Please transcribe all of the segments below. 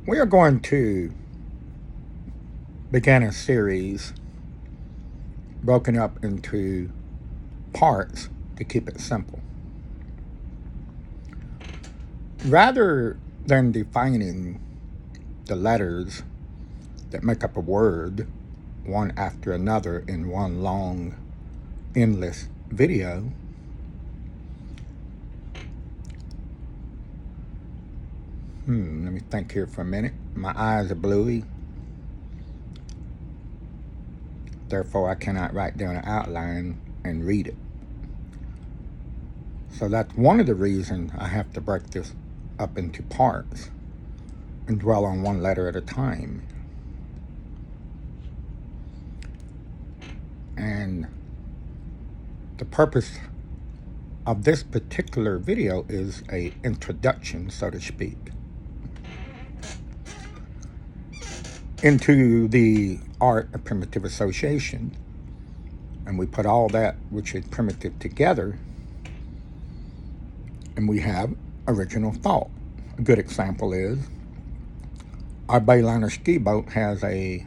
We are going to begin a series broken up into parts to keep it simple. Rather than defining the letters that make up a word one after another in one long, endless video, let me think here for a minute. My eyes are bluey, therefore I cannot write down an outline and read it. So that's one of the reasons I have to break this up into parts and dwell on one letter at a time. And the purpose of this particular video is an introduction, so to speak, into the art of primitive association. And we put all that which is primitive together, and we have original thought. A good example is our Bayliner ski boat has a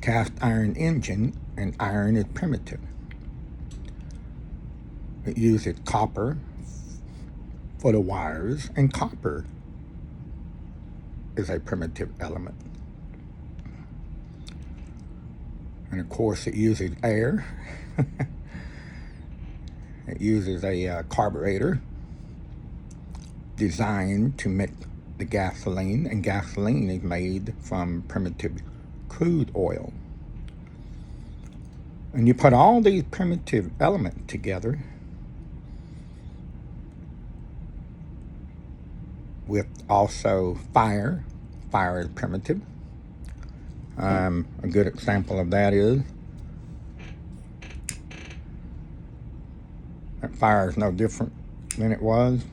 cast iron engine, and iron is primitive. It uses copper for the wires, and copper is a primitive element. And of course, it uses air. It uses a carburetor designed to make the gasoline, and gasoline is made from primitive crude oil. And you put all these primitive elements together with also fire. Fire is primitive. A good example of that is that fire is no different than it was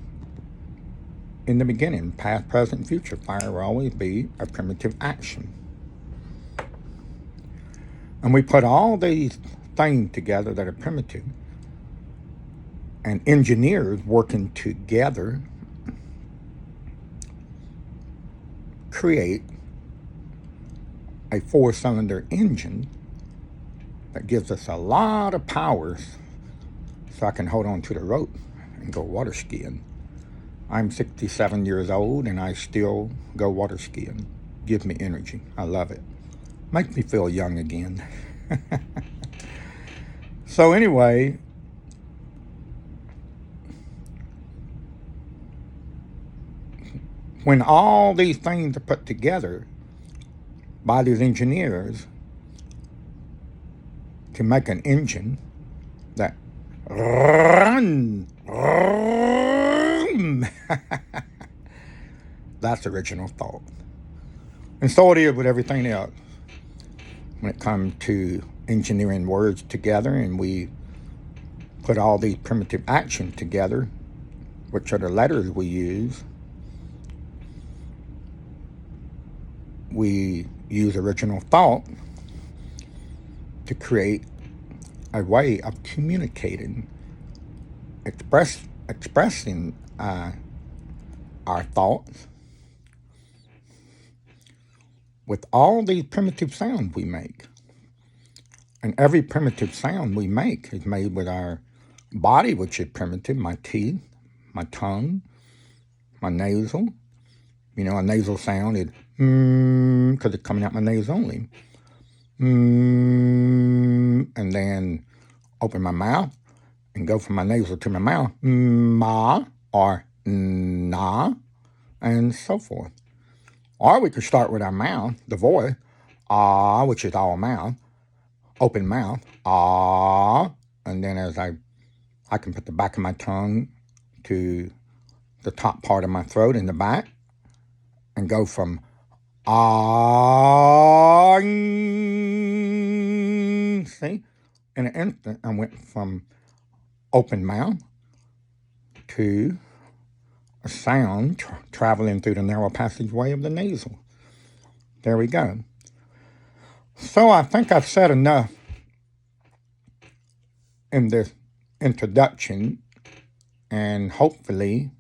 in the beginning. Past, present, future. Fire will always be a primitive action. And we put all these things together that are primitive, and engineers working together create a 4-cylinder engine that gives us a lot of power so I can hold on to the rope and go water skiing. I'm 67 years old and I still go water skiing. Gives me energy. I love it. Makes me feel young again. So anyway, when all these things are put together by these engineers to make an engine that run, that's original thought. And so it is with everything else. When it comes to engineering words together, and we put all these primitive actions together, which are the letters we use, we use original thought to create a way of communicating, expressing our thoughts with all these primitive sounds we make. And every primitive sound we make is made with our body, which is primitive: my teeth, my tongue, my nasal. You know, a nasal sound is because it's coming out my nose only. And then open my mouth and go from my nasal to my mouth, ma or na, and so forth. Or we could start with our mouth, the voice, ah, which is all mouth, open mouth, ah, and then as I can put the back of my tongue to the top part of my throat in the back and go from ah, see? In an instant, I went from open mouth to a sound traveling through the narrow passageway of the nasal. There we go. So I think I've said enough in this introduction, and hopefully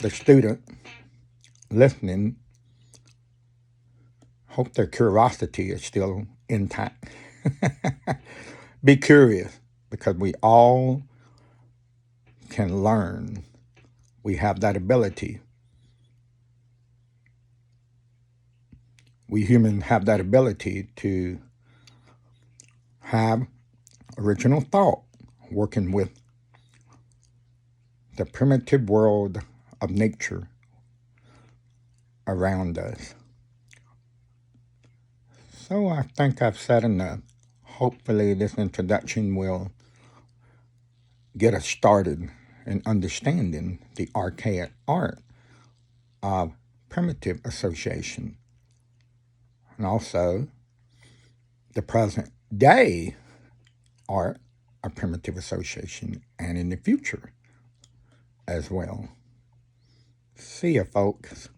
the student listening, hope their curiosity is still intact. Be curious, because we all can learn. We have that ability. We humans have that ability to have original thought, working with the primitive world of nature around us. So I think I've said enough. Hopefully this introduction will get us started in understanding the archaic art of primitive association, and also the present day art of primitive association, and in the future as well. See ya, folks.